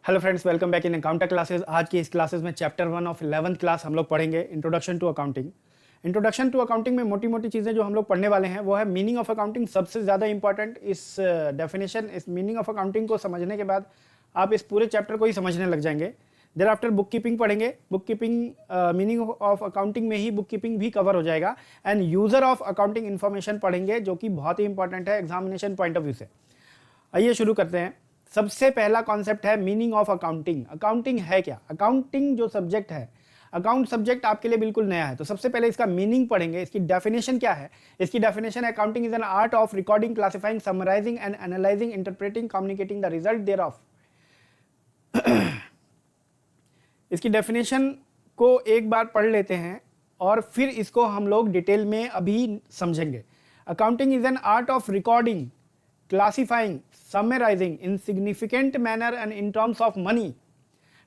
Hello friends, welcome back in accounting classes. आज की इस क्लासेस में चैप्टर 1 ऑफ 11th क्लास हम लोग पढ़ेंगे, introduction to accounting. Introduction to accounting में मोटी मोटी चीज़ें जो हम लोग पढ़ने वाले हैं वो है मीनिंग ऑफ अकाउंटिंग। सबसे ज़्यादा इंपॉर्टेंट इस डेफिनेशन, इस मीनिंग ऑफ अकाउंटिंग को समझने के बाद आप इस पूरे चैप्टर को ही समझने लग जाएंगे। देर आफ्टर बुक कीपिंग पढ़ेंगे। Book keeping meaning of accounting में ही बुक कीपिंग भी कवर हो जाएगा। End user of accounting information पढ़ेंगे, जो कि बहुत ही इंपॉर्टेंट है एग्जामिनेशन पॉइंट ऑफ व्यू से। आइए शुरू करते हैं। सबसे पहला कॉन्सेप्ट है मीनिंग ऑफ अकाउंटिंग। अकाउंटिंग है क्या? अकाउंटिंग जो सब्जेक्ट है, अकाउंट सब्जेक्ट आपके लिए बिल्कुल नया है, तो सबसे पहले इसका मीनिंग पढ़ेंगे। इसकी डेफिनेशन क्या है? इसकी डेफिनेशन है accounting is an art of recording, classifying, summarising and analysing, interpreting, communicating the result thereof. इसकी डेफिनेशन को एक बार पढ़ लेते हैं और फिर इसको हम लोग डिटेल में अभी समझेंगे। Accounting is an art of recording, classifying, summarizing in significant manner and in terms of money,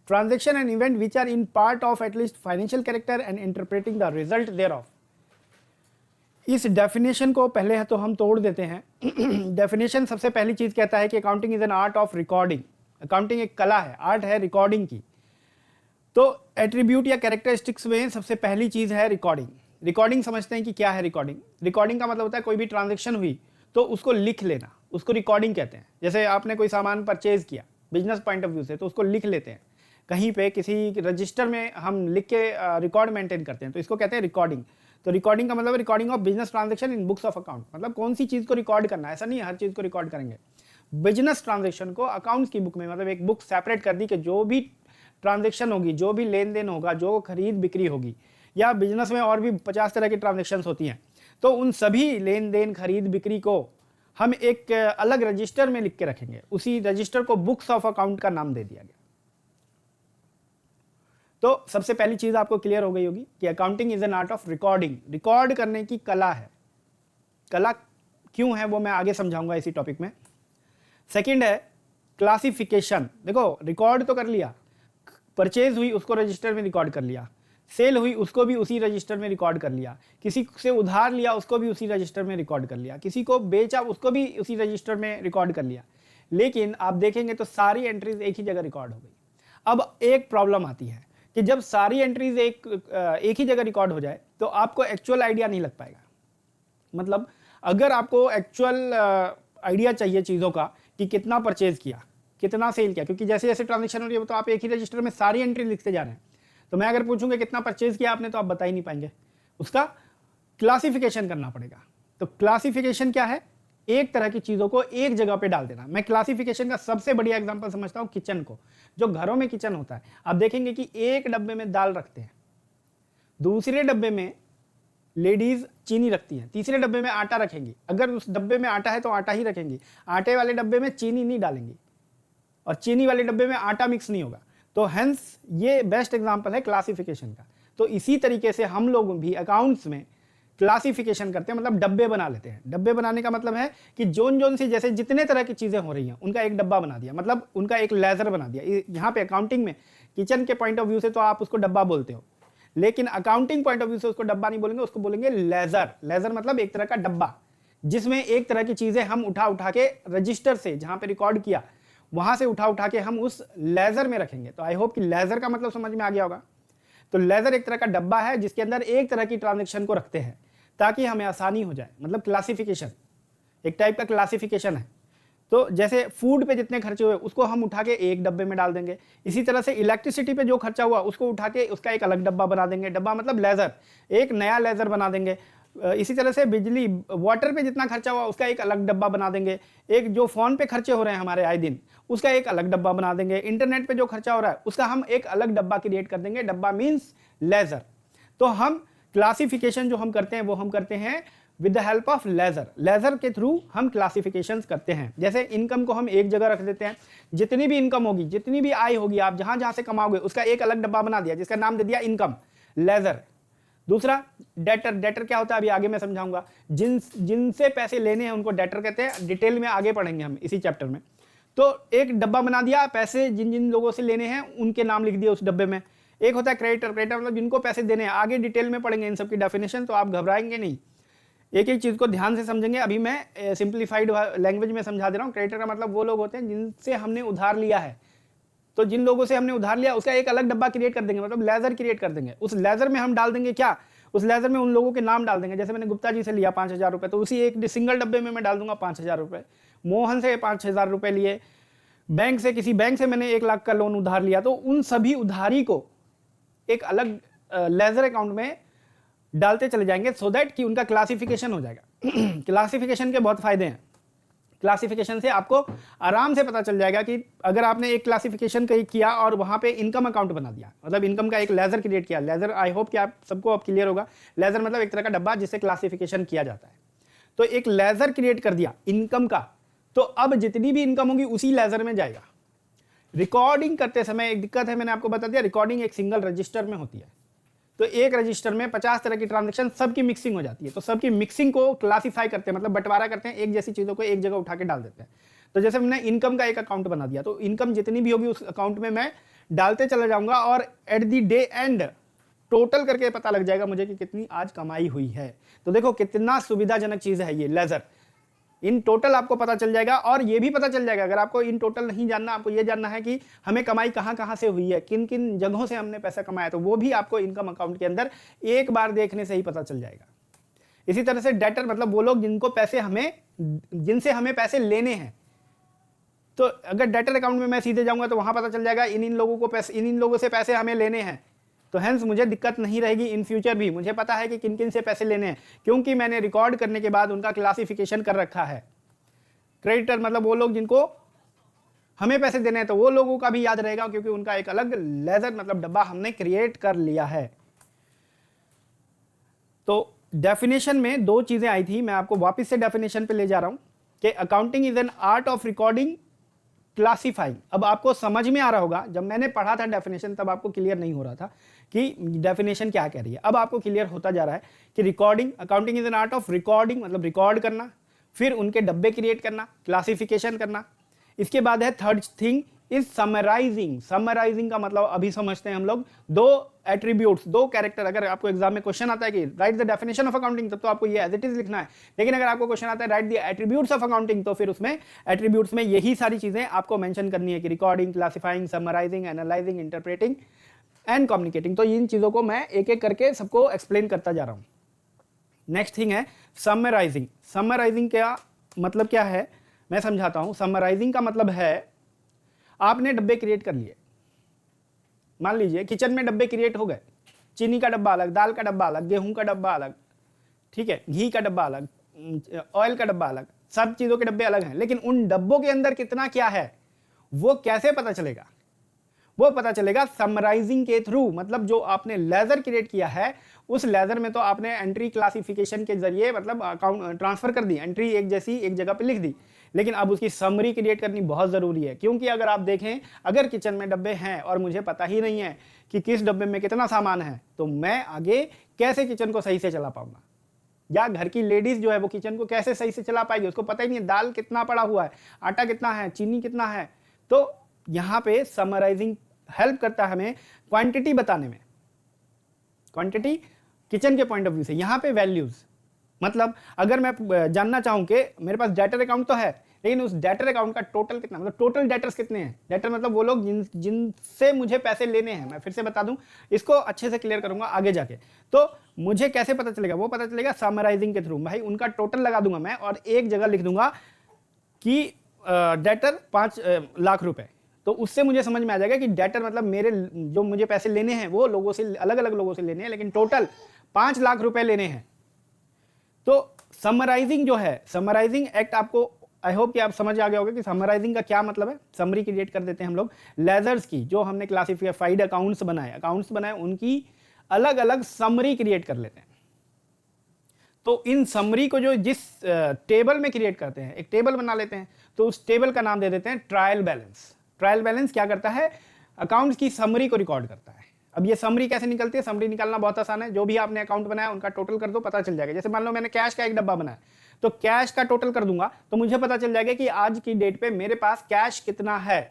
transaction and event which are in part of at least financial character and interpreting the result thereof। इस definition को पहले है तो हम तोड़ देते हैं। Definition सबसे पहली चीज कहता है कि accounting is an art of recording. Accounting एक कला है, आर्ट है रिकॉर्डिंग की। तो एट्रीब्यूट या कैरेक्टरिस्टिक्स में सबसे पहली चीज है रिकॉर्डिंग। रिकॉर्डिंग समझते हैं कि क्या है रिकॉर्डिंग। रिकॉर्डिंग का मतलब होता है कोई भी ट्रांजेक्शन हुई तो उसको लिख लेना, उसको रिकॉर्डिंग कहते हैं। जैसे आपने कोई सामान परचेज किया बिजनेस पॉइंट ऑफ व्यू से, तो उसको लिख लेते हैं कहीं पे, किसी रजिस्टर में हम लिख के रिकॉर्ड मेंटेन करते हैं, तो इसको कहते हैं रिकॉर्डिंग। तो रिकॉर्डिंग का मतलब recording of business transaction in books of account. मतलब कौन सी चीज़ को रिकॉर्ड करना है, ऐसा नहीं है हर चीज़ को रिकॉर्ड करेंगे। बिजनेस ट्रांजेक्शन को अकाउंट्स की बुक में, मतलब एक बुक सेपरेट कर दी कि जो भी ट्रांजेक्शन होगी, जो भी लेन देन होगा, जो खरीद बिक्री होगी, या बिजनेस में और भी 50 तरह की ट्रांजेक्शन होती हैं, तो उन सभी लेन देन खरीद बिक्री को हम एक अलग रजिस्टर में लिख के रखेंगे। उसी रजिस्टर को बुक्स ऑफ अकाउंट का नाम दे दिया गया। तो सबसे पहली चीज आपको क्लियर हो गई होगी कि accounting is an art of recording. Record करने की कला है। कला क्यों है वो मैं आगे समझाऊंगा इसी टॉपिक में। सेकंड है क्लासिफिकेशन। देखो, रिकॉर्ड तो कर लिया, परचेज हुई उसको रजिस्टर में रिकॉर्ड कर लिया, सेल हुई उसको भी उसी रजिस्टर में रिकॉर्ड कर लिया, किसी से उधार लिया उसको भी उसी रजिस्टर में रिकॉर्ड कर लिया, किसी को बेचा उसको भी उसी रजिस्टर में रिकॉर्ड कर लिया। लेकिन आप देखेंगे तो सारी एंट्रीज एक ही जगह रिकॉर्ड हो गई। अब एक प्रॉब्लम आती है कि जब सारी एंट्रीज एक ही जगह रिकॉर्ड हो जाए तो आपको एक्चुअल आइडिया नहीं लग पाएगा। मतलब अगर आपको एक्चुअल आइडिया चाहिए चीज़ों का कि कितना परचेज किया, कितना सेल किया, क्योंकि जैसे जैसे ट्रांजेक्शन हो रही है तो आप एक ही रजिस्टर में सारी एंट्री लिखते जा रहे हैं, तो मैं अगर पूछूंगा कितना परचेज किया आपने, तो आप बता ही नहीं पाएंगे। उसका क्लासिफिकेशन करना पड़ेगा। तो क्लासिफिकेशन क्या है? एक तरह की चीजों को एक जगह पे डाल देना। मैं क्लासिफिकेशन का सबसे बढ़िया एग्जांपल समझता हूं किचन को। जो घरों में किचन होता है, आप देखेंगे कि एक डब्बे में दाल रखते हैं, दूसरे डब्बे में लेडीज चीनी रखती हैं, तीसरे डब्बे में आटा रखेंगी। अगर उस डब्बे में आटा है तो आटा ही रखेंगी, आटे वाले डब्बे में चीनी नहीं डालेंगी, और चीनी वाले डब्बे में आटा मिक्स नहीं होगा। तो हेंस ये बेस्ट एग्जांपल है क्लासिफिकेशन का। तो इसी तरीके से हम लोग भी अकाउंट्स में क्लासिफिकेशन करते हैं, मतलब डब्बे बना लेते हैं। डब्बे बनाने का मतलब है कि जोन जोन सी, जैसे जितने तरह की चीजें हो रही हैं उनका एक डब्बा बना दिया, मतलब उनका एक लेजर बना दिया। यहाँ पे अकाउंटिंग में किचन के पॉइंट ऑफ व्यू से तो आप उसको डब्बा बोलते हो, लेकिन अकाउंटिंग पॉइंट ऑफ व्यू से उसको डब्बा नहीं बोलेंगे, उसको बोलेंगे लेजर। लेजर मतलब एक तरह का डब्बा, जिसमें एक तरह की चीजें हम उठा उठा के रजिस्टर से जहां पे रिकॉर्ड किया वहां से उठा उठा के हम उस लेजर में रखेंगे। तो आई होप कि लेजर का मतलब समझ में आ गया होगा। तो लेजर एक तरह का डब्बा है जिसके अंदर एक तरह की ट्रांजेक्शन को रखते हैं ताकि हमें आसानी हो जाए। मतलब क्लासिफिकेशन एक टाइप का क्लासिफिकेशन है। तो जैसे फूड पे जितने खर्चे हुए उसको हम उठा के एक डब्बे में डाल देंगे, इसी तरह से इलेक्ट्रिसिटी पे जो खर्चा हुआ उसको उठा के उसका एक अलग डब्बा बना देंगे। डब्बा मतलब लेजर, एक नया लेजर बना देंगे। इसी तरह से बिजली, वाटर पे जितना खर्चा हुआ उसका एक अलग डब्बा बना देंगे। एक जो फोन पे खर्चे हो रहे हैं हमारे आए दिन, उसका एक अलग डब्बा बना देंगे। इंटरनेट पे जो खर्चा हो रहा है उसका हम एक अलग डब्बा क्रिएट कर देंगे। डब्बा मींस लेजर। तो हम क्लासिफिकेशन जो हम करते हैं वो हम करते हैं with the help of ledger. Ledger के थ्रू हम क्लासिफिकेशंस करते हैं। जैसे इनकम को हम एक जगह रख देते हैं, जितनी भी इनकम होगी, जितनी भी आय होगी, आप जहां जहां से कमाओगे उसका एक अलग डब्बा बना दिया जिसका नाम दे दिया इनकम, लेजर। दूसरा डेटर। डेटर क्या होता है अभी आगे मैं समझाऊंगा। जिनसे पैसे लेने हैं उनको डेटर कहते हैं। डिटेल में आगे पढ़ेंगे हम इसी चैप्टर में। तो एक डब्बा बना दिया, पैसे जिन जिन लोगों से लेने हैं उनके नाम लिख दिए उस डब्बे में। एक होता है क्रेडिटर। क्रेडिटर मतलब जिनको पैसे देने हैं। आगे डिटेल में पढ़ेंगे इन सब की डेफिनेशन, तो आप घबराएंगे नहीं, एक एक चीज को ध्यान से समझेंगे। अभी मैं सिंप्लीफाइड लैंग्वेज में समझा दे रहा हूँ। क्रेडिटर का मतलब वो लोग होते हैं जिनसे हमने उधार लिया है, तो जिन लोगों से हमने उधार लिया उसका एक अलग डब्बा क्रिएट कर देंगे, मतलब लेजर क्रिएट कर देंगे। उस लेजर में हम डाल देंगे क्या, उस लेजर में उन लोगों के नाम डाल देंगे। जैसे मैंने गुप्ता जी से लिया 5,000 रुपये, तो उसी एक सिंगल डब्बे में मैं डाल दूंगा 5,000 रुपये। मोहन से 5,000 रुपये लिए, बैंक से, किसी बैंक से मैंने 1 लाख का लोन उधार लिया, तो उन सभी उधारी को एक अलग लेजर अकाउंट में डालते चले जाएंगे, सो दैट कि उनका क्लासिफिकेशन हो जाएगा। क्लासिफिकेशन के बहुत फायदे हैं। क्लासिफिकेशन से आपको आराम से पता चल जाएगा कि अगर आपने एक क्लासिफिकेशन किया और वहां पे इनकम अकाउंट बना दिया, मतलब इनकम का एक लेजर क्रिएट किया। लेजर, आई होप कि आप सबको अब क्लियर होगा, लेजर मतलब एक तरह का डब्बा जिससे क्लासिफिकेशन किया जाता है। तो एक लेजर क्रिएट कर दिया इनकम का, तो अब जितनी भी इनकम होगी उसी लेजर में जाएगा। रिकॉर्डिंग करते समय एक दिक्कत है, मैंने आपको बता दिया, रिकॉर्डिंग एक सिंगल रजिस्टर में होती है। तो एक रजिस्टर में 50 तरह की ट्रांजैक्शन सबकी मिक्सिंग हो जाती है, तो सबकी मिक्सिंग को क्लासिफाई करते हैं, मतलब बंटवारा करते हैं, एक जैसी चीज़ों को एक जगह उठा के डाल देते हैं। तो जैसे मैंने इनकम का एक अकाउंट बना दिया, तो इनकम जितनी भी होगी उस अकाउंट में मैं डालते चला जाऊंगा, और at the day and total करके पता लग जाएगा मुझे कि कितनी आज कमाई हुई है। तो देखो कितना सुविधाजनक चीज़ है ये लेजर। इन टोटल आपको पता चल जाएगा, और ये भी पता चल जाएगा, अगर आपको इन टोटल नहीं जानना, आपको ये जानना है कि हमें कमाई कहाँ कहाँ से हुई है, किन किन जगहों से हमने पैसा कमाया, तो वो भी आपको इनकम अकाउंट के अंदर एक बार देखने से ही पता चल जाएगा। इसी तरह से डेटर मतलब वो लोग जिनको पैसे जिनसे हमें पैसे लेने हैं, तो अगर डेटर अकाउंट में मैं सीधे जाऊंगा तो वहां पता चल जाएगा इन लोगों से पैसे हमें लेने हैं। तो हेंस मुझे दिक्कत नहीं रहेगी इन फ्यूचर भी, मुझे पता है कि किन किन से पैसे लेने हैं, क्योंकि मैंने रिकॉर्ड करने के बाद उनका क्लासिफिकेशन कर रखा है। क्रेडिटर मतलब वो लोग जिनको हमें पैसे देने हैं, तो वो लोगों का भी याद रहेगा, क्योंकि उनका एक अलग लेजर मतलब डब्बा हमने क्रिएट कर लिया है। तो डेफिनेशन में 2 चीजें आई थी, मैं आपको वापस से डेफिनेशन पे ले जा रहा हूं कि accounting is an art of recording, classifying. अब आपको समझ में आ रहा होगा, जब मैंने पढ़ा था डेफिनेशन तब आपको क्लियर नहीं हो रहा था कि डेफिनेशन क्या कह रही है। अब आपको क्लियर होता जा रहा है कि recording, accounting is an art of recording मतलब रिकॉर्ड करना, फिर उनके डब्बे क्रिएट करना, क्लासिफिकेशन करना। इसके बाद है third thing is summarising. Summarising का मतलब अभी समझते हैं हम लोग, 2 एट्रीब्यूट्स, 2 कैरेक्टर। अगर आपको एग्जाम में क्वेश्चन आता है कि right the definition of accounting, तब तो आपको ये एज इट इज लिखना है। लेकिन अगर आपको क्वेश्चन आता है right the attributes of accounting, तो फिर उसमें एट्रीब्यूट्स में यही सारी चीजें आपको मेंशन करनी है कि recording, classifying, summarising, analysing, interpreting and communicating. तो इन चीजों को मैं एक एक करके सबको एक्सप्लेन करता जा रहा हूं। नेक्स्ट थिंग है समराइजिंग। समराइजिंग का मतलब क्या है मैं समझाता हूं। समराइजिंग का मतलब है आपने डब्बे क्रिएट कर लिए, मान लीजिए किचन में डब्बे क्रिएट हो गए, चीनी का डब्बा अलग, दाल का डब्बा अलग, गेहूं का डब्बा अलग, ठीक है, घी का डब्बा अलग, ऑयल का डब्बा अलग, सब चीजों के डब्बे अलग हैं। लेकिन उन डब्बों के अंदर कितना क्या है वो कैसे पता चलेगा? वो पता चलेगा समराइजिंग के थ्रू। मतलब जो आपने लेजर क्रिएट किया है उस लेजर में तो आपने एंट्री क्लासिफिकेशन के जरिए मतलब अकाउंट ट्रांसफर कर दी, एंट्री एक जैसी एक जगह पे लिख दी, लेकिन अब उसकी समरी क्रिएट करनी बहुत जरूरी है। क्योंकि अगर आप देखें, अगर किचन में डब्बे हैं और मुझे पता ही नहीं है कि किस डब्बे में कितना सामान है, तो मैं आगे कैसे किचन को सही से चला पाऊंगा? या घर की लेडीज जो है वो किचन को कैसे सही से चला पाएगी? उसको पता ही नहीं है दाल कितना पड़ा हुआ है, आटा कितना है, चीनी कितना है। तो यहां पे समराइजिंग हेल्प करता है हमें क्वांटिटी बताने में, क्वांटिटी किचन के पॉइंट ऑफ व्यू से। यहां पे वैल्यूज मतलब अगर मैं जानना चाहूं कि मेरे पास डेटर अकाउंट तो है, लेकिन उस डेटर अकाउंट का टोटल कितना, मतलब टोटल डेटर्स कितने हैं। डेटर मतलब वो लोग जिनसे मुझे पैसे लेने हैं। मैं फिर से बता दूं, इसको अच्छे से क्लियर करूंगा आगे जाके। तो मुझे कैसे पता चलेगा? वो पता चलेगा समराइजिंग के थ्रू। भाई उनका टोटल लगा दूंगा मैं और एक जगह लिख दूंगा कि डेटर 5 लाख रुपए, तो उससे मुझे समझ में आ जाएगा कि डेटर मतलब मेरे जो मुझे पैसे लेने हैं वो लोगों से, अलग अलग लोगों से लेने हैं, लेकिन टोटल 5 लाख रुपए लेने हैं। तो समराइजिंग जो है, समराइजिंग एक्ट आपको आई होप कि आप समझ आ गए होंगे कि समराइजिंग का क्या मतलब है। समरी क्रिएट कर देते हैं हम लोग लेजर्स की, जो हमने क्लासिफाइड अकाउंट्स बनाए उनकी अलग अलग समरी क्रिएट कर लेते हैं। तो इन समरी को जो जिस टेबल में क्रिएट करते हैं, एक टेबल बना लेते हैं, तो उस टेबल का नाम दे देते हैं ट्रायल बैलेंस। ट्रायल बैलेंस क्या करता है? अकाउंट्स की समरी को रिकॉर्ड करता है। अब ये समरी कैसे निकलती है? समरी निकालना बहुत आसान है। जो भी आपने अकाउंट बनाया उनका टोटल कर दो, पता चल जाएगा। जैसे मान लो मैंने कैश का एक डब्बा बनाया, तो कैश का टोटल कर दूंगा तो मुझे पता चल जाएगा कि आज की डेट पे मेरे पास कैश कितना है।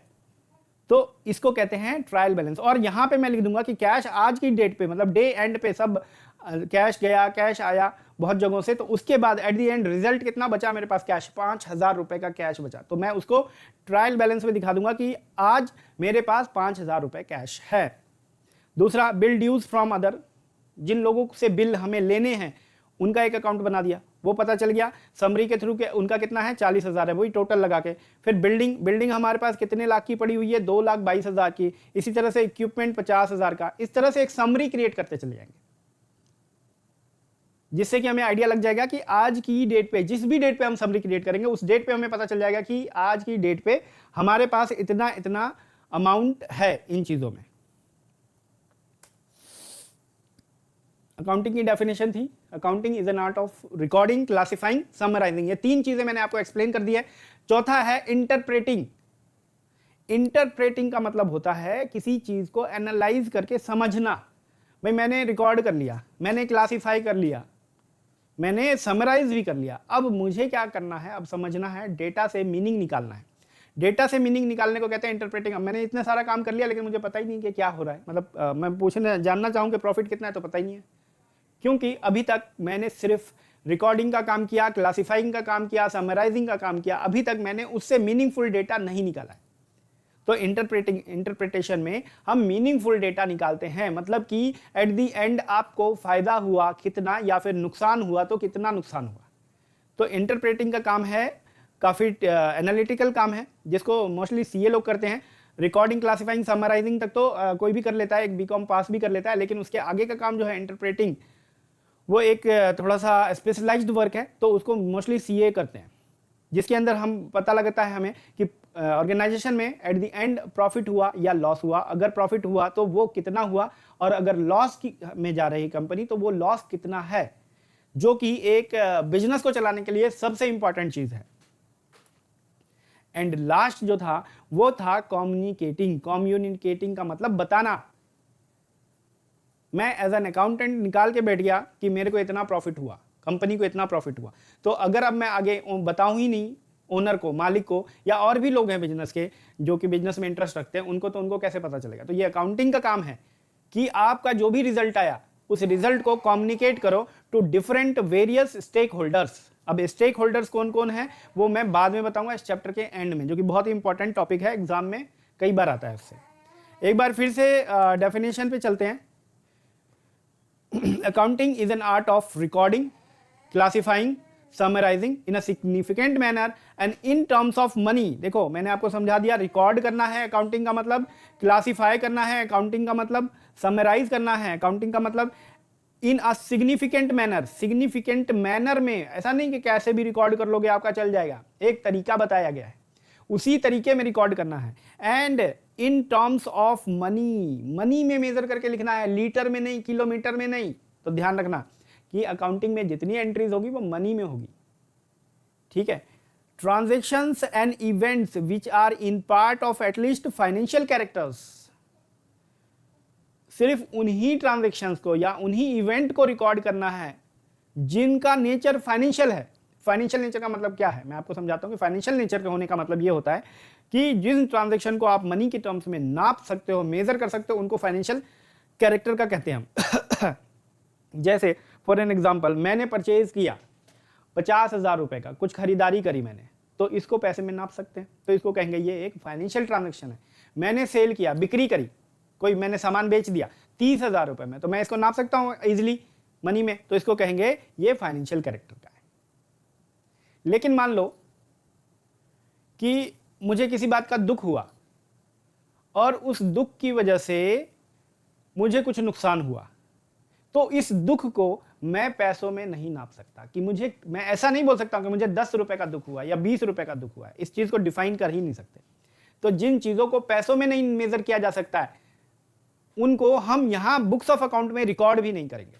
तो इसको कहते हैं ट्रायल बैलेंस। और यहां पे मैं लिख दूंगा कि कैश आज की डेट पे, मतलब डे एंड पे सब कैश गया, कैश आया, बहुत जगहों से। तो उसके बाद एट द एंड रिजल्ट कितना बचा मेरे पास, कैश, 5,000 रुपए का कैश बचा। तो मैं उसको ट्रायल बैलेंस में दिखा दूंगा कि आज मेरे पास 5,000 रुपए कैश है। दूसरा, बिल ड्यूज फ्रॉम अदर, जिन लोगों से बिल हमें लेने हैं उनका एक अकाउंट बना दिया, वो पता चल गया समरी के थ्रू के उनका कितना है, 40,000 है, वही टोटल लगा के। फिर बिल्डिंग हमारे पास कितने लाख की पड़ी हुई है, 2,22,000 की। इसी तरह से इक्विपमेंट 50,000 का। इस तरह से एक समरी क्रिएट करते चले जाएंगे, जिससे कि हमें आइडिया लग जाएगा कि आज की डेट पे, जिस भी डेट पे हम समरी क्रिएट करेंगे उस डेट पे हमें पता चल जाएगा कि आज की डेट पे हमारे पास इतना इतना अमाउंट है इन चीजों में। अकाउंटिंग की डेफिनेशन थी, accounting is an art of recording, classifying, summarising. ये 3 चीजें मैंने आपको एक्सप्लेन कर दी है। चौथा है इंटरप्रेटिंग। इंटरप्रेटिंग का मतलब होता है किसी चीज को एनालाइज करके समझना। भाई मैंने रिकॉर्ड कर लिया, मैंने क्लासिफाई कर लिया, मैंने समराइज भी कर लिया, अब मुझे क्या करना है, अब समझना है, डेटा से मीनिंग निकालना है। डेटा से मीनिंग निकालने को कहते हैं इंटरप्रेटिंग। अब मैंने इतना सारा काम कर लिया लेकिन मुझे पता ही नहीं कि क्या हो रहा है, मतलब मैं जानना चाहूँ कि प्रॉफिट कितना है तो पता ही नहीं है, क्योंकि अभी तक मैंने सिर्फ रिकॉर्डिंग का काम किया, क्लासिफाइंग का काम किया, समराइजिंग का काम किया, अभी तक मैंने उससे मीनिंगफुल डेटा नहीं निकाला है। तो इंटरप्रिटेशन में हम मीनिंगफुल डेटा निकालते हैं, मतलब कि एट द एंड आपको फायदा हुआ कितना या फिर नुकसान हुआ तो कितना नुकसान हुआ। तो इंटरप्रेटिंग का काम है, काफ़ी एनालिटिकल काम है, जिसको मोस्टली सीए लोग करते हैं। रिकॉर्डिंग, क्लासिफाइंग, समराइजिंग तक तो कोई भी कर लेता है, एक बीकॉम पास भी कर लेता है, लेकिन उसके आगे का काम जो है इंटरप्रेटिंग, वो एक थोड़ा सा स्पेशलाइज्ड वर्क है, तो उसको मोस्टली सीए करते हैं, जिसके अंदर हम पता लगता है हमें कि ऑर्गेनाइजेशन में एट द एंड प्रॉफिट हुआ या लॉस हुआ। अगर प्रॉफिट हुआ तो वो कितना हुआ, और अगर लॉस में जा रही कंपनी तो वो लॉस कितना है, जो कि एक बिजनेस को चलाने के लिए सबसे इंपॉर्टेंट चीज है। एंड लास्ट जो था वो था कम्युनिकेटिंग। कम्युनिकेटिंग का मतलब बताना। मैं एज एन अकाउंटेंट निकाल के बैठ गया कि मेरे को इतना प्रॉफिट हुआ, कंपनी को इतना प्रॉफिट हुआ, तो अगर अब मैं आगे बताऊं ही नहीं ओनर को, मालिक को, या और भी लोग हैं बिजनेस के जो कि बिजनेस में इंटरेस्ट रखते हैं उनको, तो उनको कैसे पता चलेगा। तो ये अकाउंटिंग का काम है कि आपका जो भी रिजल्ट आया उस रिजल्ट को कम्युनिकेट करो to different various stakeholders. अब स्टेक होल्डर्स कौन कौन है वो मैं बाद में बताऊंगा इस चैप्टर के एंड में, जो कि बहुत ही इंपॉर्टेंट टॉपिक है, एग्जाम में कई बार आता है उससे। एक बार फिर से डेफिनेशन पे चलते हैं। Accounting is an art of recording, classifying, summarising in a significant manner and in terms of money. देखो मैंने आपको समझा दिया, रिकॉर्ड करना है अकाउंटिंग का मतलब, क्लासिफाई करना है अकाउंटिंग का मतलब, समराइज करना है अकाउंटिंग का मतलब in a significant manner. Significant manner में ऐसा नहीं कि कैसे भी रिकॉर्ड कर लोगे आपका चल जाएगा, एक तरीका बताया गया है, उसी तरीके में रिकॉर्ड करना है। And in terms of money, money में मेजर करके लिखना है, लीटर में नहीं, किलोमीटर में नहीं। तो ध्यान रखना कि अकाउंटिंग में जितनी एंट्रीज होगी वो मनी में होगी, ठीक है। Transactions and events which are in part of at least financial characters. सिर्फ उन्हीं ट्रांजैक्शंस को या उन्हीं इवेंट को रिकॉर्ड करना है जिनका नेचर फाइनेंशियल है। फाइनेंशियल नेचर का मतलब क्या है, मैं आपको समझाता हूं कि फाइनेंशियल नेचर का होने का मतलब ये होता है कि जिन ट्रांजैक्शन को आप मनी के टर्म्स में नाप सकते हो, मेजर कर सकते हो, उनको फाइनेंशियल कैरेक्टर का कहते हैं हम। जैसे फॉर एन एग्जाम्पल, मैंने परचेज किया 50,000 रुपए का, कुछ खरीदारी करी मैंने, तो इसको पैसे में नाप सकते हैं, तो इसको कहेंगे ये एक फाइनेंशियल ट्रांजैक्शन है। मैंने सेल किया, बिक्री करी, कोई मैंने सामान बेच दिया 30,000 रुपए में, तो मैं इसको नाप सकता हूं इजिली मनी में, तो इसको कहेंगे ये फाइनेंशियल कैरेक्टर का है। लेकिन मान लो कि मुझे किसी बात का दुख हुआ और उस दुख की वजह से मुझे कुछ नुकसान हुआ, तो इस दुख को मैं पैसों में नहीं नाप सकता कि मैं ऐसा नहीं बोल सकता कि मुझे 10 रुपए का दुख हुआ या 20 रुपए का दुख हुआ है, इस चीज को डिफाइन कर ही नहीं सकते। तो जिन चीजों को पैसों में नहीं मेजर किया जा सकता है उनको हम यहां बुक्स ऑफ अकाउंट में रिकॉर्ड भी नहीं करेंगे।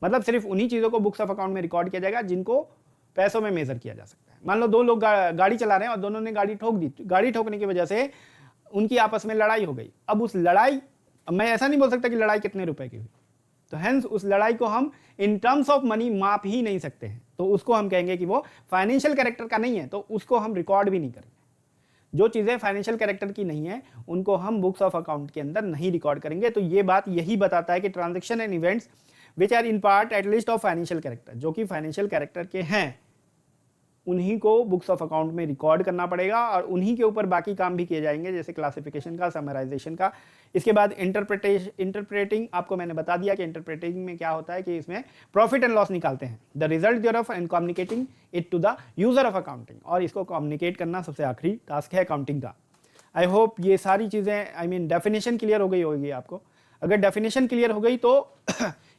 मतलब सिर्फ उन्हीं चीजों को बुक्स ऑफ अकाउंट में रिकॉर्ड किया जाएगा जिनको पैसों में मेजर किया जा सकता है। मान लो 2 लोग गाड़ी चला रहे हैं और दोनों ने गाड़ी ठोक दी, गाड़ी ठोकने की वजह से उनकी आपस में लड़ाई हो गई। अब उस लड़ाई, मैं ऐसा नहीं बोल सकता कि लड़ाई कितने रुपए की हुई, तो हेंस उस लड़ाई को हम इन टर्म्स ऑफ मनी माप ही नहीं सकते हैं, तो उसको हम कहेंगे कि वो फाइनेंशियल कैरेक्टर का नहीं है, तो उसको हम रिकॉर्ड भी नहीं करेंगे। जो चीजें फाइनेंशियल कैरेक्टर की नहीं है उनको हम बुक्स ऑफ अकाउंट के अंदर नहीं रिकॉर्ड करेंगे। तो ये बात यही बताता है कि transaction and events which are in part at least of financial character, जो कि फाइनेंशियल कैरेक्टर के हैं, उन्हीं को बुक्स ऑफ अकाउंट में रिकॉर्ड करना पड़ेगा और उन्हीं के ऊपर बाकी काम भी किए जाएंगे, जैसे क्लासिफिकेशन का, समराइजेशन का। इसके बाद इंटरप्रेटिंग, आपको मैंने बता दिया कि इंटरप्रेटिंग में क्या होता है कि इसमें प्रॉफिट एंड लॉस निकालते हैं, the result thereof and communicating it to the user of accounting, और इसको कम्युनिकेट करना सबसे आखिरी टास्क है अकाउंटिंग का। आई होप ये सारी चीज़ें डेफिनेशन क्लियर हो गई होगी आपको। अगर डेफिनेशन क्लियर हो गई तो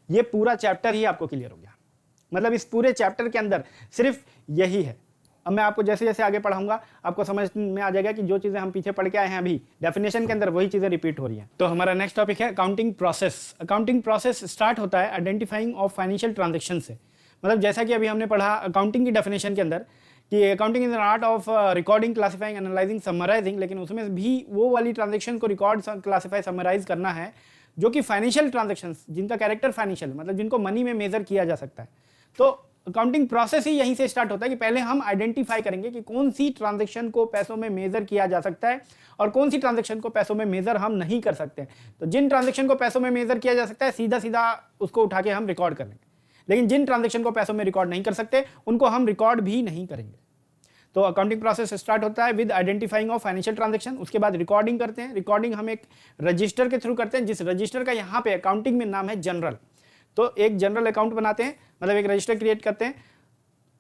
ये पूरा चैप्टर ही आपको क्लियर हो गया, मतलब इस पूरे चैप्टर के अंदर सिर्फ यही है। अब मैं आपको जैसे जैसे आगे पढ़ाऊंगा आपको समझ में आ जाएगा कि जो चीज़ें हम पीछे पढ़ के आए हैं अभी डेफिनेशन के अंदर, वही चीज़ें रिपीट हो रही हैं। तो हमारा नेक्स्ट टॉपिक है accounting process. Accounting process start होता है आइडेंटिफाइंग ऑफ फाइनेंशियल ट्रांजेक्शन से। मतलब जैसा कि अभी हमने पढ़ा अकाउंटिंग की डेफिनेशन के अंदर कि accounting is an art of recording, classifying, analysing, summarising, लेकिन उसमें भी वो वाली ट्रांजेक्शन को रिकॉर्ड, क्लासीफाई, समराइज करना है जो कि फाइनेंशियल ट्रांजेक्शंस, जिनका कैरेक्टर फाइनेंशियल, मतलब जिनको मनी में मेजर किया जा सकता है। तो अकाउंटिंग प्रोसेस ही यहीं से स्टार्ट होता है कि पहले हम आइडेंटिफाई करेंगे कि कौन सी ट्रांजैक्शन को पैसों में मेजर किया जा सकता है और कौन सी ट्रांजैक्शन को पैसों में मेजर हम नहीं कर सकते। तो जिन ट्रांजैक्शन को पैसों में मेजर किया जा सकता है सीधा सीधा उसको उठा के हम रिकॉर्ड कर लेंगे, लेकिन जिन ट्रांजैक्शन को पैसों में रिकॉर्ड नहीं कर सकते उनको हम रिकॉर्ड भी नहीं करेंगे। तो अकाउंटिंग प्रोसेस स्टार्ट होता है with identifying of financial transaction. उसके बाद रिकॉर्डिंग करते हैं। रिकॉर्डिंग हम एक रजिस्टर के थ्रू करते हैं, जिस रजिस्टर का यहाँ पे अकाउंटिंग में नाम है जनरल। तो एक जनरल अकाउंट बनाते हैं, मतलब एक रजिस्टर क्रिएट करते हैं,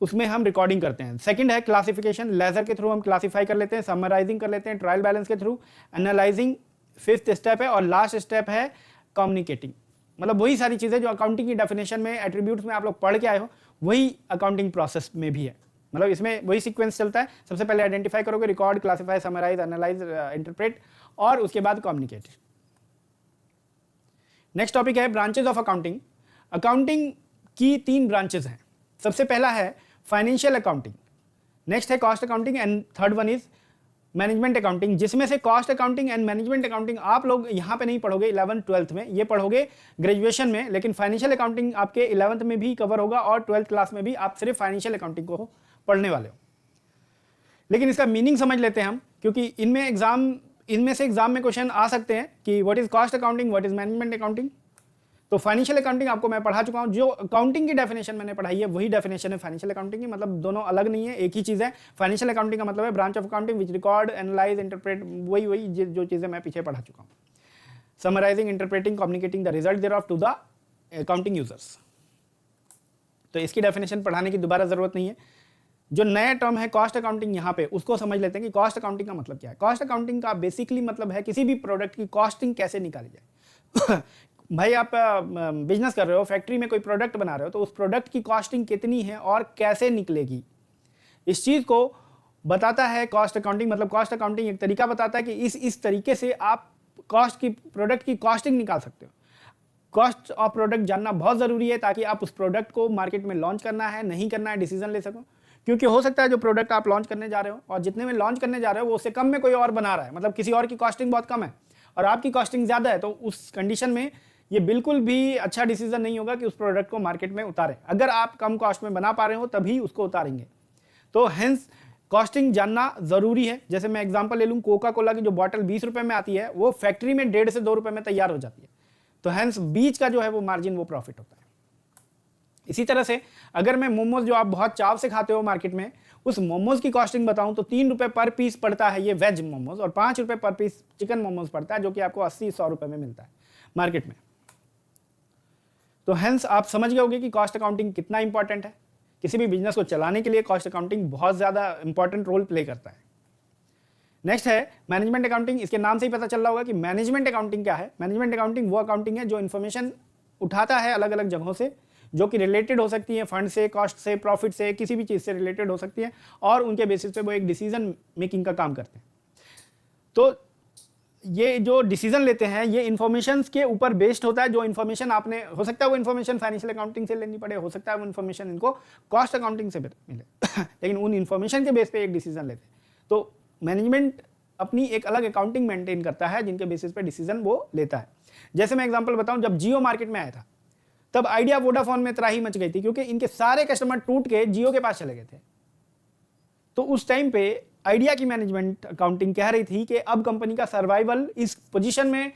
उसमें हम रिकॉर्डिंग करते हैं। सेकंड है क्लासिफिकेशन, लेजर के थ्रू हम क्लासिफाई कर लेते हैं, समराइजिंग कर लेते हैं ट्रायल बैलेंस के थ्रू, एनालाइजिंग फिफ्थ स्टेप है, और लास्ट स्टेप है कम्युनिकेटिंग। मतलब वही सारी चीज़ें जो अकाउंटिंग की डेफिनेशन में, एट्रीब्यूट्स में आप लोग पढ़ के आए हो, वही अकाउंटिंग प्रोसेस में भी है। मतलब इसमें वही सीक्वेंस चलता है। सबसे पहले आइडेंटिफाई करोगे, record, classify, summarise, analyse, interpret, और उसके बाद कम्युनिकेट। नेक्स्ट टॉपिक है ब्रांचेज ऑफ अकाउंटिंग। अकाउंटिंग की 3 ब्रांचेज हैं। सबसे पहला है फाइनेंशियल अकाउंटिंग, नेक्स्ट है cost accounting, and third one is management accounting, जिसमें से cost accounting and management accounting आप लोग यहाँ पे नहीं पढ़ोगे 11th 12th में, ये पढ़ोगे ग्रेजुएशन में, लेकिन फाइनेंशियल अकाउंटिंग आपके 11th में भी कवर होगा और 12th क्लास में भी आप सिर्फ फाइनेंशियल अकाउंटिंग को पढ़ने वाले हो। लेकिन इसका मीनिंग समझ लेते हैं हम, क्योंकि इनमें से एग्जाम में क्वेश्चन आ सकते हैं कि what is cost accounting, what is management accounting. तो फाइनेंशियल अकाउंटिंग आपको मैं पढ़ा चुका हूं, जो अकाउंटिंग की डेफिनेशन मैंने पढ़ाई है वही डेफिनेशन है फाइनेंशियल अकाउंटिंग की। मतलब दोनों अलग नहीं है, एक ही चीज़ है। फाइनेंशियल अकाउंटिंग का मतलब है branch of accounting which record, analyse, interpret, वही जो चीज़ें मैं पीछे पढ़ा चुका हूँ। Summarising, interpreting, communicating the result thereof to the accounting users. तो इसकी डेफिनेशन पढ़ाने की दोबारा जरूरत नहीं है। जो नया टर्म है कॉस्ट अकाउंटिंग, यहाँ पे उसको समझ लेते हैं कि कॉस्ट अकाउंटिंग का मतलब क्या है। कॉस्ट अकाउंटिंग का बेसिकली मतलब है किसी भी प्रोडक्ट की कॉस्टिंग कैसे निकाली जाए। भाई आप बिजनेस कर रहे हो, फैक्ट्री में कोई प्रोडक्ट बना रहे हो, तो उस प्रोडक्ट की कॉस्टिंग कितनी है और कैसे निकलेगी, इस चीज़ को बताता है कॉस्ट अकाउंटिंग। मतलब कॉस्ट अकाउंटिंग एक तरीका बताता है कि इस तरीके से आप प्रोडक्ट की कॉस्टिंग निकाल सकते हो। कॉस्ट ऑफ प्रोडक्ट जानना बहुत ज़रूरी है ताकि आप उस प्रोडक्ट को मार्केट में लॉन्च करना है, नहीं करना है, डिसीजन ले सको। क्योंकि हो सकता है जो प्रोडक्ट आप लॉन्च करने जा रहे हो और जितने में लॉन्च करने जा रहे हो वो उससे कम में कोई और बना रहा है, मतलब किसी और की कॉस्टिंग बहुत कम है और आपकी कॉस्टिंग ज़्यादा है, तो उस कंडीशन में ये बिल्कुल भी अच्छा डिसीजन नहीं होगा कि उस प्रोडक्ट को मार्केट में उतारें। अगर आप कम कॉस्ट में बना पा रहे हो तभी उसको उतारेंगे। तो हेंस कॉस्टिंग जानना ज़रूरी है। जैसे मैं एग्जांपल ले लूँ, कोका कोला की जो बॉटल 20 रुपये में आती है वो फैक्ट्री में 1.5 से 2 रुपये में तैयार हो जाती है। तो हेंस बीच का जो है वो मार्जिन, वो प्रॉफिट होता है। इसी तरह से अगर मैं मोमोज जो आप बहुत चाव से खाते हो मार्केट में, उस मोमोज की कॉस्टिंग बताऊं तो 3 रुपये पर पीस पड़ता है ये वेज मोमोज, और 5 रुपये पर पीस चिकन मोमोज पड़ता है, जो कि आपको 80-100 रुपये में मिलता है मार्केट में। तो हेंस आप समझ गए होंगे कि कॉस्ट अकाउंटिंग कितना इंपॉर्टेंट है। किसी भी बिजनेस को चलाने के लिए कॉस्ट अकाउंटिंग बहुत ज़्यादा इंपॉर्टेंट रोल प्ले करता है। नेक्स्ट है मैनेजमेंट अकाउंटिंग। इसके नाम से ही पता चल रहा होगा कि मैनेजमेंट अकाउंटिंग क्या है। मैनेजमेंट अकाउंटिंग वो अकाउंटिंग है जो इन्फॉर्मेशन उठाता है अलग अलग जगहों से, जो कि रिलेटेड हो सकती है फंड से, कॉस्ट से, प्रॉफिट से, किसी भी चीज़ से रिलेटेड हो सकती है, और उनके बेसिस पे वो एक डिसीजन मेकिंग का काम करते हैं। तो ये जो डिसीजन लेते हैं ये इन्फॉर्मेशन के ऊपर बेस्ड होता है। जो इन्फॉर्मेशन आपने, हो सकता है वो इन्फॉर्मेशन फाइनेंशियल अकाउंटिंग से लेनी पड़े, हो सकता है वो इन्फॉर्मेशन इनको कॉस्ट अकाउंटिंग से मिले लेकिन उन इन्फॉर्मेशन के बेस पे एक डिसीजन लेते हैं। तो मैनेजमेंट अपनी एक अलग अकाउंटिंग मेंटेन करता है जिनके बेसिस पे डिसीजन वो लेता है। जैसे मैं एग्जांपल बताऊं, जब जियो मार्केट में आया था तब आइडिया वोडाफोन में त्राही मच गई थी, क्योंकि इनके सारे कस्टमर टूट के जियो के पास चले गए थे। तो उस टाइम पे आइडिया की मैनेजमेंट अकाउंटिंग कह रही थी कि अब कंपनी का सर्वाइवल इस पोजीशन में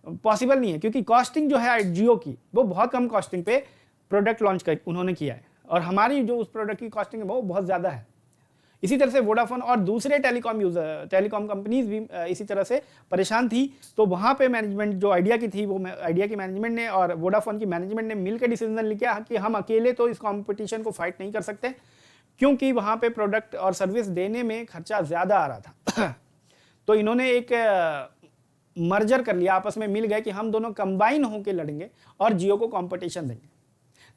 पॉसिबल नहीं है, क्योंकि कॉस्टिंग जो है जियो की वो बहुत कम कॉस्टिंग पे प्रोडक्ट लॉन्च कर उन्होंने किया है, और हमारी जो उस प्रोडक्ट की कॉस्टिंग है वो बहुत ज़्यादा है। इसी तरह से वोडाफोन और दूसरे टेलीकॉम कंपनीज भी इसी तरह से परेशान थी, तो वहाँ पे मैनेजमेंट जो आइडिया की थी, वो आइडिया की मैनेजमेंट ने और वोडाफोन की मैनेजमेंट ने मिलकर डिसीजन लिया कि हम अकेले तो इस कंपटीशन को फाइट नहीं कर सकते, क्योंकि वहाँ पे प्रोडक्ट और सर्विस देने में खर्चा ज़्यादा आ रहा था। तो इन्होंने एक मर्जर कर लिया, आपस में मिल गए कि हम दोनों कंबाइन होकर लड़ेंगे और जियो को कंपटीशन देंगे,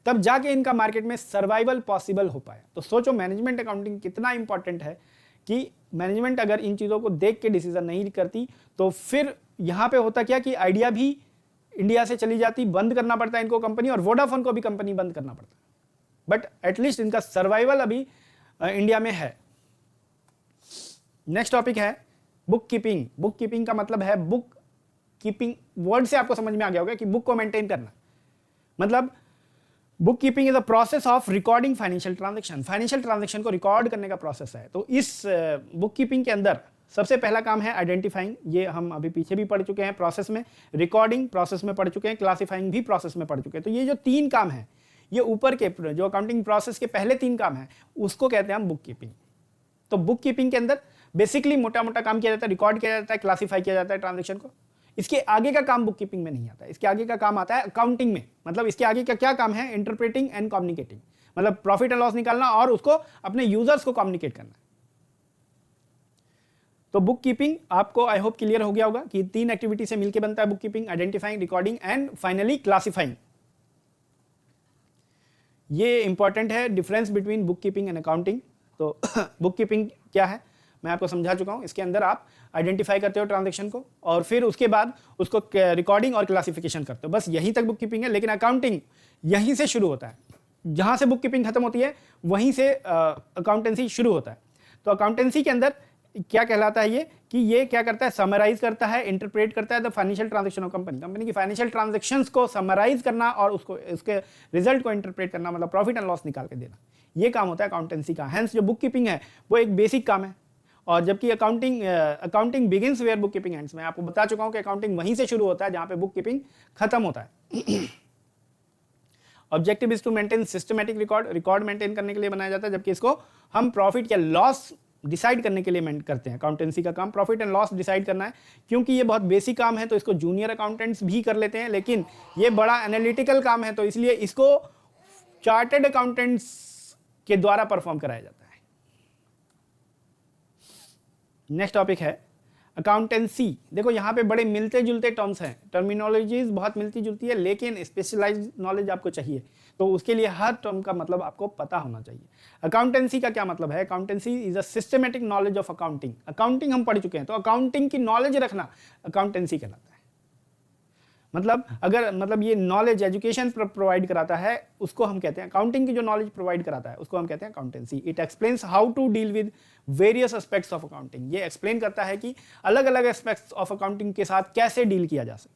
तब जाके इनका मार्केट में सर्वाइवल पॉसिबल हो पाया। तो सोचो मैनेजमेंट अकाउंटिंग कितना इंपॉर्टेंट है, कि मैनेजमेंट अगर इन चीज़ों को देख के डिसीजन नहीं करती तो फिर यहाँ पे होता क्या कि आइडिया भी इंडिया से चली जाती, बंद करना पड़ता है इनको कंपनी, और वोडाफोन को भी कंपनी बंद करना पड़ता है। बट एटलीस्ट इनका सर्वाइवल अभी इंडिया में है। नेक्स्ट टॉपिक है बुक कीपिंग। बुक कीपिंग का मतलब है, बुक कीपिंग वर्ड से आपको समझ में आ गया होगा कि बुक को मेंटेन करना, मतलब book keeping is a process of recording financial transaction. Financial transaction को रिकॉर्ड करने का प्रोसेस है। तो इस बुक कीपिंग के अंदर सबसे पहला काम है आइडेंटिफाइंग, ये हम अभी पीछे भी पढ़ चुके हैं प्रोसेस में, रिकॉर्डिंग प्रोसेस में पढ़ चुके हैं, क्लासिफाइंग भी प्रोसेस में पढ़ चुके हैं। तो ये जो 3 काम है, ये ऊपर के जो अकाउंटिंग प्रोसेस के पहले 3 काम है, उसको कहते हैं हम बुक कीपिंग। तो बुक कीपिंग के अंदर बेसिकली मोटा मोटा काम किया जाता है, रिकॉर्ड किया जाता है, क्लासीफाई किया जाता है ट्रांजैक्शन को। इसके आगे का काम बुक कीपिंग में नहीं आता है, इसके आगे का काम आता है अकाउंटिंग में। मतलब इसके आगे का क्या काम है, इंटरप्रेटिंग एंड कम्युनिकेटिंग, मतलब प्रॉफिट एंड लॉस निकालना और उसको अपने यूजर्स को कम्युनिकेट करना। तो बुक कीपिंग आपको आई होप क्लियर हो गया होगा कि 3 एक्टिविटी से मिलकर बनता है book keeping, identifying, recording and finally classifying. ये इंपॉर्टेंट है difference between book keeping and accounting. तो बुक कीपिंग क्या है मैं आपको समझा चुका हूं। इसके अंदर आप आइडेंटिफाई करते हो ट्रांजैक्शन को और फिर उसके बाद उसको रिकॉर्डिंग और क्लासिफिकेशन करते हो, बस यहीं तक बुक कीपिंग है। लेकिन अकाउंटिंग यहीं से शुरू होता है, जहां से बुक कीपिंग खत्म होती है वहीं से अकाउंटेंसी शुरू होता है। तो अकाउंटेंसी के अंदर क्या कहलाता है ये, कि ये क्या करता है, समराइज करता है, इंटरप्रेट करता है the financial transaction of company. Company की फाइनेंशियल ट्रांजैक्शंस को समराइज करना और उसको उसके रिजल्ट को इंटरप्रेट करना, मतलब प्रॉफिट एंड लॉस निकाल के देना, ये काम होता है अकाउंटेंसी का। हेंस जो बुक कीपिंग है वो एक बेसिक काम है, और जबकि accounting begins where bookkeeping ends. मैं आपको बता चुका हूं कि अकाउंटिंग वहीं से शुरू होता है जहां पे बुक कीपिंग खत्म होता है। Objective is to maintain systematic record maintain करने के लिए बनाया जाता है, जबकि इसको हम प्रॉफिट या लॉस डिसाइड करने के लिए मेंट करते हैं। अकाउंटेंसी का काम प्रॉफिट एंड लॉस डिसाइड करना है। क्योंकि ये बहुत बेसिक काम है तो इसको जूनियर अकाउंटेंट्स भी कर लेते हैं, लेकिन ये बड़ा एनालिटिकल काम है तो इसलिए इसको चार्टर्ड अकाउंटेंट्स के द्वारा परफॉर्म कराया जाता है। नेक्स्ट टॉपिक है अकाउंटेंसी। देखो यहाँ पे बड़े मिलते जुलते टर्म्स हैं, टर्मिनोलॉजीज बहुत मिलती जुलती है, लेकिन स्पेशलाइज्ड नॉलेज आपको चाहिए, तो उसके लिए हर टर्म का मतलब आपको पता होना चाहिए। अकाउंटेंसी का क्या मतलब है, accountancy is a systematic knowledge of accounting. Accounting हम पढ़ चुके हैं, तो अकाउंटिंग की नॉलेज रखना अकाउंटेंसी कहलाता है। मतलब ये नॉलेज एजुकेशन प्रोवाइड कराता है, उसको हम कहते हैं अकाउंटिंग की जो नॉलेज प्रोवाइड कराता है उसको हम कहते हैं accountancy. It explains how to deal with various aspects of accounting. ये एक्सप्लेन करता है कि अलग अलग एस्पेक्ट्स ऑफ अकाउंटिंग के साथ कैसे डील किया जा सके।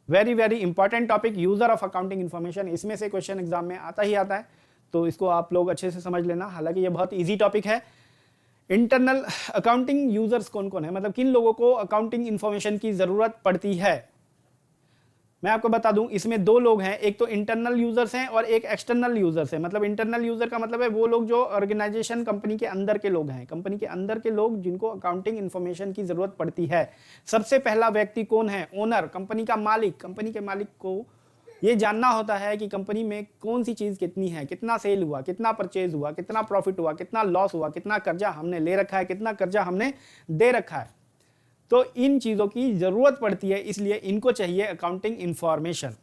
Very very important topic, user of accounting information. इसमें से क्वेश्चन एग्जाम में आता ही आता है, तो इसको आप लोग अच्छे से समझ लेना। हालांकि ये बहुत ईजी टॉपिक है। इंटरनल अकाउंटिंग यूजर्स कौन कौन है, मतलब किन लोगों को अकाउंटिंग इन्फॉर्मेशन की जरूरत पड़ती है। मैं आपको बता दूं, इसमें 2 लोग हैं, एक तो इंटरनल यूजर्स हैं और एक एक्सटर्नल यूजर्स हैं। मतलब इंटरनल यूजर का मतलब है वो लोग जो ऑर्गेनाइजेशन कंपनी के अंदर के लोग हैं, कंपनी के अंदर के लोग जिनको अकाउंटिंग इन्फॉर्मेशन की जरूरत पड़ती है। सबसे पहला व्यक्ति कौन है, ओनर, कंपनी का मालिक। कंपनी के मालिक को ये जानना होता है कि कंपनी में कौन सी चीज कितनी है, कितना सेल हुआ, कितना परचेज हुआ, कितना प्रॉफिट हुआ, कितना लॉस हुआ, कितना कर्जा हमने ले रखा है, कितना कर्जा हमने दे रखा है। तो इन चीजों की जरूरत पड़ती है, इसलिए इनको चाहिए अकाउंटिंग इंफॉर्मेशन।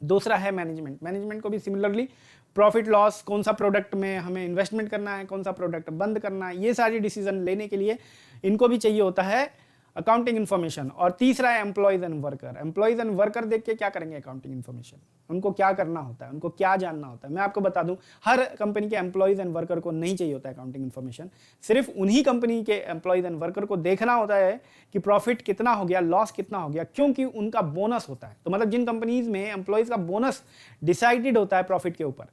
दूसरा है मैनेजमेंट। मैनेजमेंट को भी सिमिलरली प्रॉफिट लॉस, कौन सा प्रोडक्ट में हमें इन्वेस्टमेंट करना है, कौन सा प्रोडक्ट बंद करना है, ये सारी डिसीजन लेने के लिए इनको भी चाहिए होता है अकाउंटिंग इन्फॉर्मेशन। और तीसरा है employees and worker. Employees and worker देख के क्या करेंगे अकाउंटिंग इन्फॉर्मेशन, उनको क्या करना होता है, उनको क्या जानना होता है। मैं आपको बता दूं, हर कंपनी के एम्प्लॉयज एंड वर्कर को नहीं चाहिए होता है अकाउंटिंग इन्फॉर्मेशन। सिर्फ उन्हीं कंपनी के एम्प्लॉयज एंड वर्कर को देखना होता है कि प्रॉफिट कितना हो गया, लॉस कितना हो गया, क्योंकि उनका बोनस होता है। तो मतलब जिन कंपनीज में एम्प्लॉयज का बोनस डिसाइडेड होता है प्रॉफिट के ऊपर,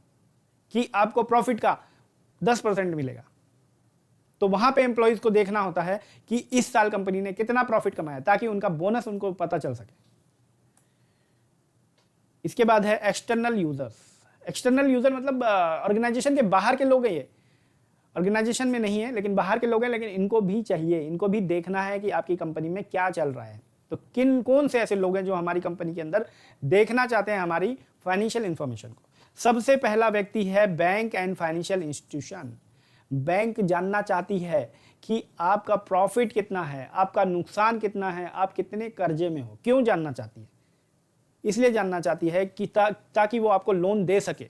कि आपको प्रॉफिट का 10% मिलेगा, तो वहां पे एम्प्लॉइज को देखना होता है कि इस साल कंपनी ने कितना प्रॉफिट कमाया, ताकि उनका बोनस उनको पता चल सके। इसके बाद है एक्सटर्नल यूजर्स। एक्सटर्नल यूजर मतलब ऑर्गेनाइजेशन के बाहर के लोग हैं, ये ऑर्गेनाइजेशन में नहीं है लेकिन बाहर के लोग हैं, लेकिन इनको भी चाहिए, इनको भी देखना है कि आपकी कंपनी में क्या चल रहा है। तो कौन से ऐसे लोग हैं जो हमारी कंपनी के अंदर देखना चाहते हैं हमारी फाइनेंशियल इंफॉर्मेशन को। सबसे पहला व्यक्ति है bank and financial institution. Bank जानना चाहती है कि आपका प्रॉफिट कितना है, आपका नुकसान कितना है, आप कितने कर्जे में हो। क्यों जानना चाहती है? इसलिए जानना चाहती है कि ताकि वो आपको लोन दे सके।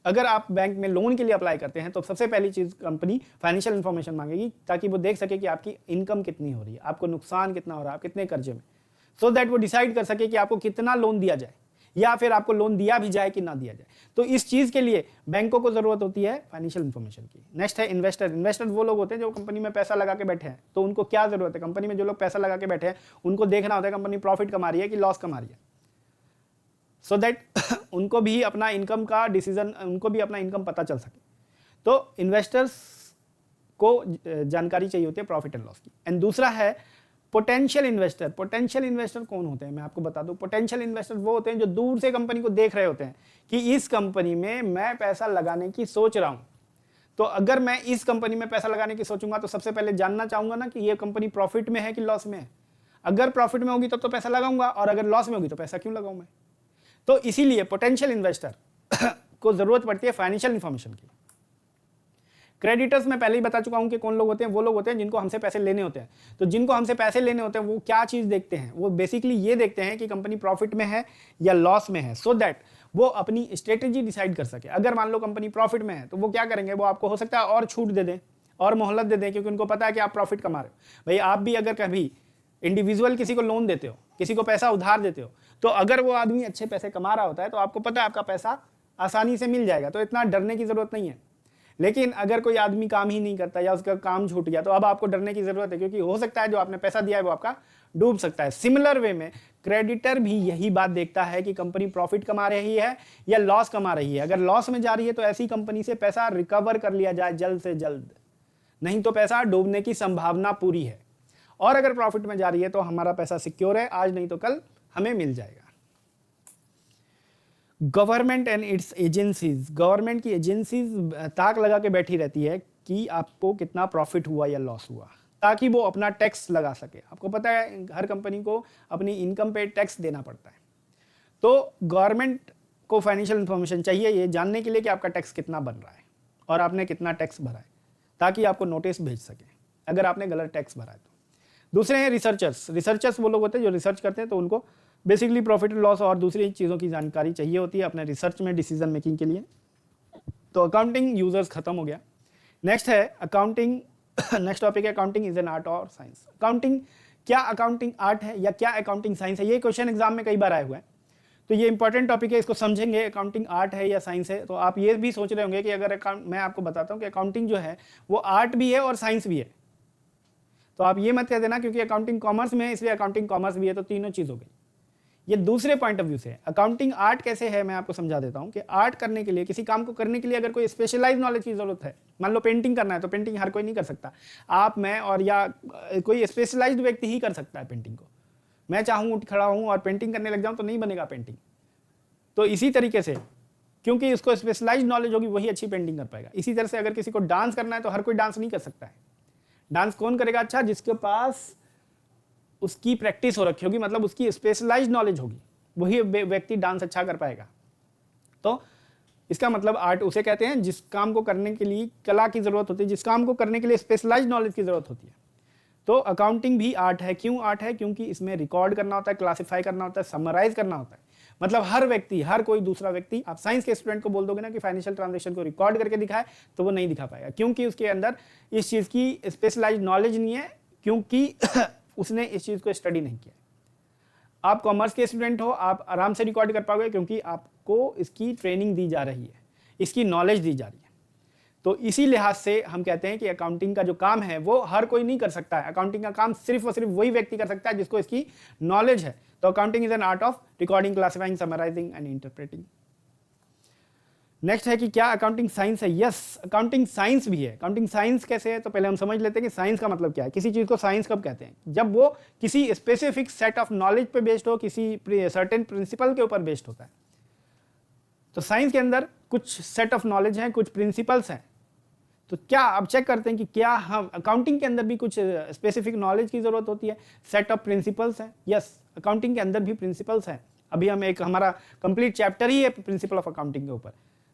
अगर आप बैंक में लोन के लिए अप्लाई करते हैं तो सबसे पहली चीज कंपनी फाइनेंशियल इंफॉर्मेशन मांगेगी, ताकि वो देख सके कि आपकी इनकम कितनी हो रही है, आपको नुकसान कितना हो रहा है, आप कितने कर्जे में, सो दैट वो डिसाइड कर सके कि आपको कितना लोन दिया जाए, या फिर आपको लोन दिया भी जाए कि ना दिया जाए। तो इस चीज के लिए बैंकों को जरूरत होती है फाइनेंशियल इंफॉर्मेशन की। नेक्स्ट है इन्वेस्टर। इन्वेस्टर वो लोग होते हैं जो कंपनी में पैसा लगा के बैठे हैं। तो उनको क्या जरूरत है? कंपनी में जो लोग पैसा लगा के बैठे हैं उनको देखना होता है कंपनी प्रॉफिट कमा रही है कि लॉस कमा रही है, सो दैट उनको भी अपना इनकम का डिसीजन, उनको भी अपना इनकम पता चल सके। तो इन्वेस्टर्स को जानकारी चाहिए होती है प्रॉफिट एंड लॉस की। एंड दूसरा है पोटेंशियल इन्वेस्टर। पोटेंशियल इन्वेस्टर कौन होते हैं मैं आपको बता दूं। पोटेंशियल इन्वेस्टर वो होते हैं जो दूर से कंपनी को देख रहे होते हैं कि इस कंपनी में मैं पैसा लगाने की सोच रहा हूं। तो अगर मैं इस कंपनी में पैसा लगाने की सोचूंगा तो सबसे पहले जानना चाहूंगा ना कि ये कंपनी प्रॉफिट में है कि लॉस में है। अगर प्रॉफिट में होगी तब तो पैसा लगाऊंगा, और अगर लॉस में होगी तो पैसा क्यों लगाऊं मैं। तो इसीलिए पोटेंशियल इन्वेस्टर को जरूरत पड़ती है फाइनेंशियल इंफॉर्मेशन की। क्रेडिटर्स में पहले ही बता चुका हूं कि कौन लोग होते हैं। वो लोग होते हैं जिनको हमसे पैसे लेने होते हैं। तो जिनको हमसे पैसे लेने होते हैं वो क्या चीज देखते हैं? वो बेसिकली ये देखते हैं कि कंपनी प्रॉफिट में है या लॉस में है, सो दैट वो अपनी स्ट्रेटेजी डिसाइड कर सके। अगर मान लो कंपनी प्रॉफिट में है तो वो क्या करेंगे, वो आपको हो सकता है और छूट दे दें और मोहलत दे दें, क्योंकि उनको पता है कि आप प्रॉफिट कमा रहे हो। भाई आप भी अगर कभी इंडिविजुअल किसी को लोन देते हो, किसी को पैसा उधार देते हो, तो अगर वो आदमी अच्छे पैसे कमा रहा होता है तो आपको पता है आपका पैसा आसानी से मिल जाएगा, तो इतना डरने की जरूरत नहीं है। लेकिन अगर कोई आदमी काम ही नहीं करता या उसका काम छूट गया तो अब आपको डरने की जरूरत है, क्योंकि हो सकता है जो आपने पैसा दिया है वो आपका डूब सकता है। सिमिलर वे में क्रेडिटर भी यही बात देखता है कि कंपनी प्रॉफिट कमा रही है या लॉस कमा रही है। अगर लॉस में जा रही है तो ऐसी कंपनी से पैसा रिकवर कर लिया जाए जल्द से जल्द, नहीं तो पैसा डूबने की संभावना पूरी है। और अगर प्रॉफिट में जा रही है तो हमारा पैसा सिक्योर है, आज नहीं तो कल हमें मिल जाएगा। Government and it's agencies. Government की एजेंसीज ताक लगा के बैठी रहती है कि आपको कितना प्रॉफिट हुआ या लॉस हुआ, ताकि वो अपना टैक्स लगा सके। आपको पता है हर कंपनी को अपनी इनकम पे टैक्स देना पड़ता है। तो गवर्नमेंट को फाइनेंशियल इंफॉर्मेशन चाहिए ये जानने के लिए कि आपका टैक्स कितना बन रहा है और आपने कितना टैक्स भरा है, ताकि आपको नोटिस भेज सके अगर आपने गलत टैक्स भरा है तो। दूसरे हैं रिसर्चर्स। रिसर्चर्स वो लोग होते हैं जो रिसर्च करते हैं, तो उनको बेसिकली प्रॉफिट एंड लॉस और दूसरी चीज़ों की जानकारी चाहिए होती है अपने रिसर्च में डिसीजन मेकिंग के लिए। तो अकाउंटिंग यूजर्स खत्म हो गया। नेक्स्ट है अकाउंटिंग। नेक्स्ट टॉपिक है अकाउंटिंग इज एन आर्ट और साइंस। अकाउंटिंग, क्या अकाउंटिंग आर्ट है या क्या अकाउंटिंग साइंस है? ये क्वेश्चन एग्जाम में कई बार आए हुए हैं, तो ये इंपॉर्टेंट टॉपिक है, इसको समझेंगे। अकाउंटिंग आर्ट है या साइंस है? तो आप ये भी सोच रहे होंगे कि अगर मैं आपको बताता हूँ कि अकाउंटिंग जो है वो आर्ट भी है और साइंस भी है, तो आप ये मत कह देना क्योंकि अकाउंटिंग कॉमर्स में है इसलिए अकाउंटिंग कॉमर्स भी है, तो तीनों चीज हो गई। ये दूसरे पॉइंट ऑफ व्यू से अकाउंटिंग आर्ट कैसे है मैं आपको समझा देता हूं कि आर्ट करने के लिए, किसी काम को करने के लिए अगर कोई स्पेशलाइज नॉलेज की जरूरत है, मान लो पेंटिंग करना है तो पेंटिंग हर कोई नहीं कर सकता, आप, मैं और या कोई स्पेशलाइज्ड व्यक्ति ही कर सकता है पेंटिंग को। मैं चाहूँ उठ खड़ा हूँ और पेंटिंग करने लग जाऊँ तो नहीं बनेगा पेंटिंग। तो इसी तरीके से क्योंकि उसको स्पेशलाइज्ड नॉलेज होगी वही अच्छी पेंटिंग कर पाएगा। इसी तरह से अगर किसी को डांस करना है तो हर कोई डांस नहीं कर सकता है। डांस कौन करेगा अच्छा? जिसके पास उसकी प्रैक्टिस हो रखी होगी, मतलब उसकी स्पेशलाइज्ड नॉलेज होगी, वही व्यक्ति डांस अच्छा कर पाएगा। तो इसका मतलब आर्ट उसे कहते हैं जिस काम को करने के लिए कला की जरूरत होती है, जिस काम को करने के लिए स्पेशलाइज्ड नॉलेज की जरूरत होती है। तो अकाउंटिंग भी आर्ट है। क्यों आर्ट है? क्योंकि इसमें रिकॉर्ड करना होता है, क्लासिफाई करना होता है, समराइज करना होता है। मतलब हर व्यक्ति, हर कोई दूसरा व्यक्ति, आप साइंस के स्टूडेंट को बोल दोगे ना कि फाइनेंशियल ट्रांजैक्शन को रिकॉर्ड करके दिखाए तो वो नहीं दिखा पाएगा, क्योंकि उसके अंदर इस चीज की स्पेशलाइज्ड नॉलेज नहीं है, क्योंकि उसने इस चीज को स्टडी नहीं किया। आप कॉमर्स के स्टूडेंट हो, आप आराम से रिकॉर्ड कर पाओगे क्योंकि आपको इसकी ट्रेनिंग दी जा रही है, इसकी नॉलेज दी जा रही है। तो इसी लिहाज से हम कहते हैं कि अकाउंटिंग का जो काम है वो हर कोई नहीं कर सकता है। अकाउंटिंग का काम सिर्फ और सिर्फ वही व्यक्ति कर सकता है जिसको इसकी नॉलेज है। तो accounting is an art of recording, classifying, summarising and interpreting. Next है कि क्या अकाउंटिंग साइंस है? यस, अकाउंटिंग साइंस भी है। अकाउंटिंग साइंस कैसे है, तो पहले हम समझ लेते हैं कि साइंस का मतलब क्या है। किसी चीज़ को साइंस कब कहते हैं? जब वो किसी स्पेसिफिक सेट ऑफ नॉलेज पे बेस्ड हो, किसी सर्टेन प्रिंसिपल के ऊपर बेस्ड होता है। तो साइंस के अंदर कुछ सेट ऑफ नॉलेज हैं, कुछ प्रिंसिपल्स हैं। तो क्या अब चेक करते हैं कि क्या हम अकाउंटिंग के अंदर भी कुछ स्पेसिफिक नॉलेज की जरूरत होती है, सेट ऑफ प्रिंसिपल्स हैं। यस, अकाउंटिंग के अंदर भी प्रिंसिपल्स हैं। अभी हम एक हमारा कंप्लीट चैप्टर ही है प्रिंसिपल ऑफ अकाउंटिंग के ऊपर,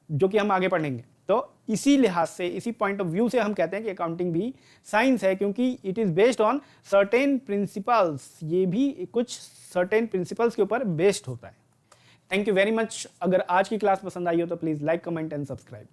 जो कि हम आगे पढ़ेंगे। तो इसी लिहाज से, इसी पॉइंट ऑफ व्यू से हम कहते हैं कि अकाउंटिंग भी साइंस है, क्योंकि it is based on certain principles. ये भी कुछ सर्टेन प्रिंसिपल्स के ऊपर बेस्ड होता है। Thank you very much. अगर आज की क्लास पसंद आई हो तो please like, comment and subscribe.